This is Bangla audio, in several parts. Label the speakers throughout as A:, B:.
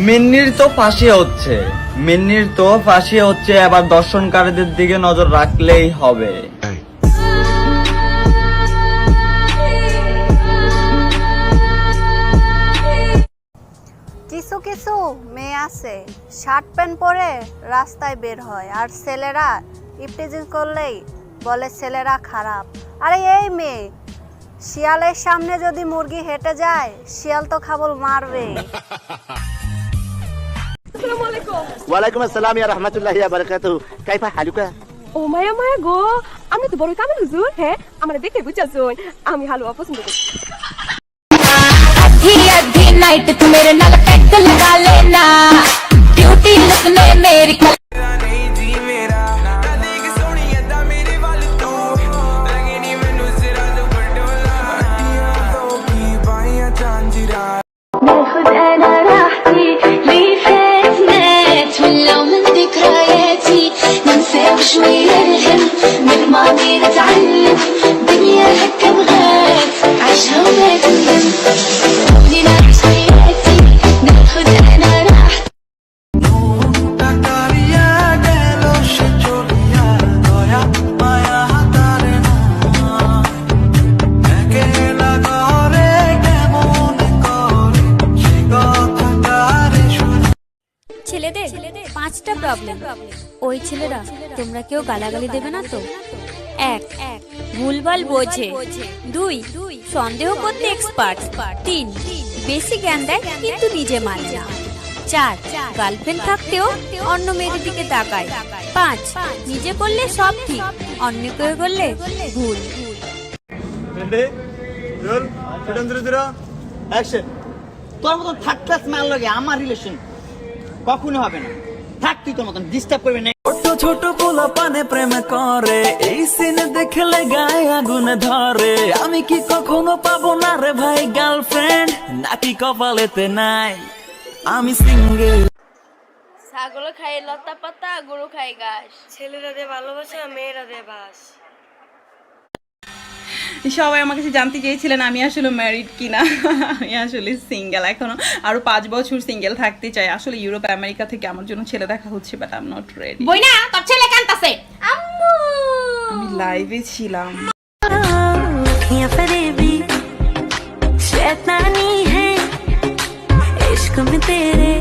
A: মিন্নির তো ফাঁসি হচ্ছে এবার দর্শনকারীদের দিকে নজর রাখলেই হবে।
B: কিছু কিছু মেয়ে আছে শার্ট প্যান্ট পরে রাস্তায় বের হয়, আর ছেলেরা ইফটিজিং করলেই বলে ছেলেরা খারাপ। আরে এই মেয়ে, শিয়ালের সামনে যদি মুরগি হেঁটে যায়, শিয়াল তো খাবল মারবে।
C: ওয়ালাইকুম আসসালাম ইয়া রাহমাতুল্লাহি ওয়া বারাকাতুহু। কাইফা হালুকা?
D: ও মায়া মায়া গো, আমি তো বড় কামেল হুজুর। হ্যাঁ, আমার দেখে বুঝাছুন আমি হালুয়া পছন্দ করি।
E: आधी नाइट तू मेरे नाल पैक लगा लेना, ब्यूटी लुक ने मेरी شوية الهم من الماضي نتعلم دنيا هكا بغات عيشها وما تندم ودي نعيش حياتي ناخد انا راحتي
F: ছেলেদের 5টা প্রবলেম। ওই ছেলেরা তোমরা কেউ গালাগালি দেবে না তো? 1 ভুলভাল বোঝে। 2 সন্দেহ করতে এক্সপার্ট। 3 বেশি জ্ঞান দেয় কিন্তু নিজে মানে না। 4 গার্লফ্রেন্ড থাকতেও অন্য মেয়েদের দিকে তাকায়। 5 নিজে করলে সব ঠিক, অন্য কেউ করলে ভুল।
G: তোর মতন থার্ড ক্লাস মাল লাগে আমার রিলেশন কখনো হবে না। থাক তুই তোর মতন ডিস্টার্ব করবে না।
H: ছোট ছোট পোলা পানে প্রেম করে, এই সিন দেখলে গায়ে আগুন ধরে। আমি কি কখনো পাবো না রে ভাই গার্লফ্রেন্ড, নাকি কপালেতে নাই? আমি সিঙ্গেল।
I: ছাগল খায় লতা পাতা, গরু খায় ঘাস।
D: ছেলেরা দে ভালোবাসা, মেয়েরা দে বাস।
J: সবাই আমার কাছে জানতে চেয়েছিলেন আমি আসলে ম্যারিড কিনা। আমি আসলে সিঙ্গেল, এখনো আরো 5 বছর সিঙ্গেল থাকতে চাই। আসলে ইউরোপ আমেরিকা থেকে আমার জন্য ছেলে দেখা হচ্ছে, but I am not ready.
I: বইনা তোর ছেলে কাঁদতাছে। আম্মু
J: আমি লাইভে ছিলাম।
E: शैतानी है इश्क में तेरे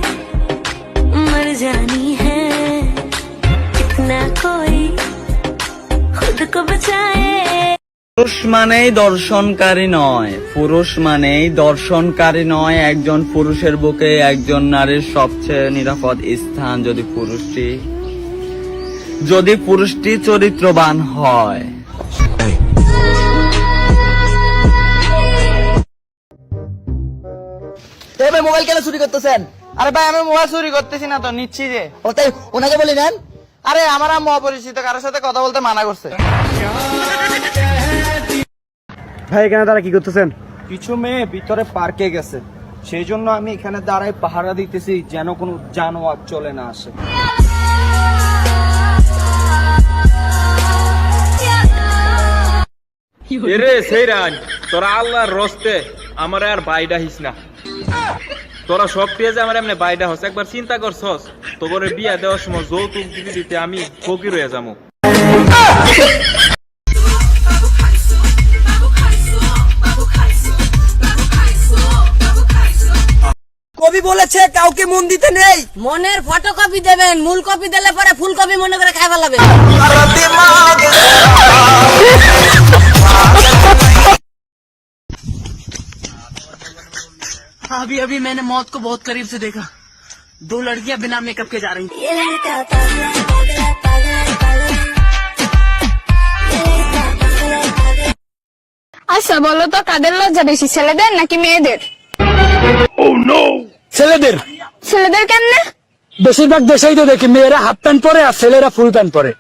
E: मर जानी है, कितना कोई खुद को बचाए।
A: পুরুষ মানেই দর্শনকারী নয়। একজন পুরুষের বুকে একজন নারীর সবচেয়ে নিরাপদ স্থান যদি পুরুষটি চরিত্রবান হয়।
G: ভাই মোবাইল কেন চুরি করতেছেন?
K: আরে ভাই আমি মোবাইল চুরি করতেছি না তো, নিচ্ছি যে।
G: ও তাই ওনাকে বলি নেন।
K: আরে আমার আম্মু অপরিচিত কারোর সাথে কথা বলতে মানা করছে।
C: ভাই এখানে তারা কি করতেছেন?
K: কিছু মেয়ে ভিতরে পার্কে গেছে, সেই জন্য আমি এখানে দাঁড়াই পাহারা দিতেছি যেন কোনো জানোয়ার চলে না আসে।
L: এরে সেইরান, তোরা আল্লাহর রস্তে আমারে আর বাইডা হিস না। তোরা সব পেয়ে আমার এমনি বাইডা হস, একবার চিন্তা করছস তোরে বিয়া দেওয়ার সময় যৌতুক দিতে আমি ফকির হয়ে যাবো।
G: কবি বলেছে কাউকে মন দিতে নেই।
B: মনের ফটোকপি দেবেন, মূল কপি দিলে পরে ফুলকপি মনে করে খাই ফেলাবে।
H: अभी अभी मैंने मौत को बहुत करीब से देखा। 2 लड़कियां बिना मेकअप के जा रही।
D: আচ্ছা বলো তো, কাদের লজ্জা বেশি, ছেলেদের নাকি মেয়েদের?
C: ছেলেদের।
D: ছেলেদের কেমনে?
C: বেশিরভাগ দেশেই তো দেখি মেয়েরা হাফ প্যান্ট পরে আর ছেলেরা ফুল প্যান্ট পরে।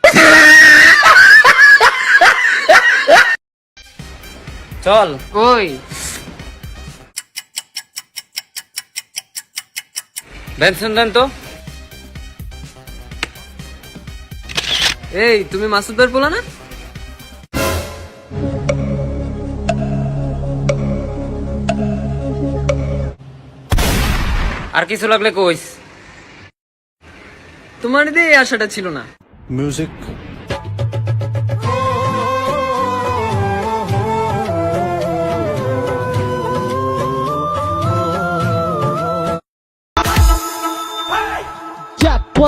K: চল
H: ওই
K: বেনসন দেন তো। এই তুমি মাসুদ ভাই বলো না?
A: আর কিছু লাগলে কইস।
G: তোমার দিয়ে এই আশাটা ছিল না।
K: Music.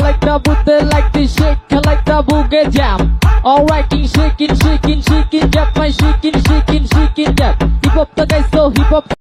H: Like the Buddha, like the shake, like the boogie jam. Alright, shaking, shaking, shaking, jump, my shaking, shaking, shaking, jump. Hip hop the guys so hip hop.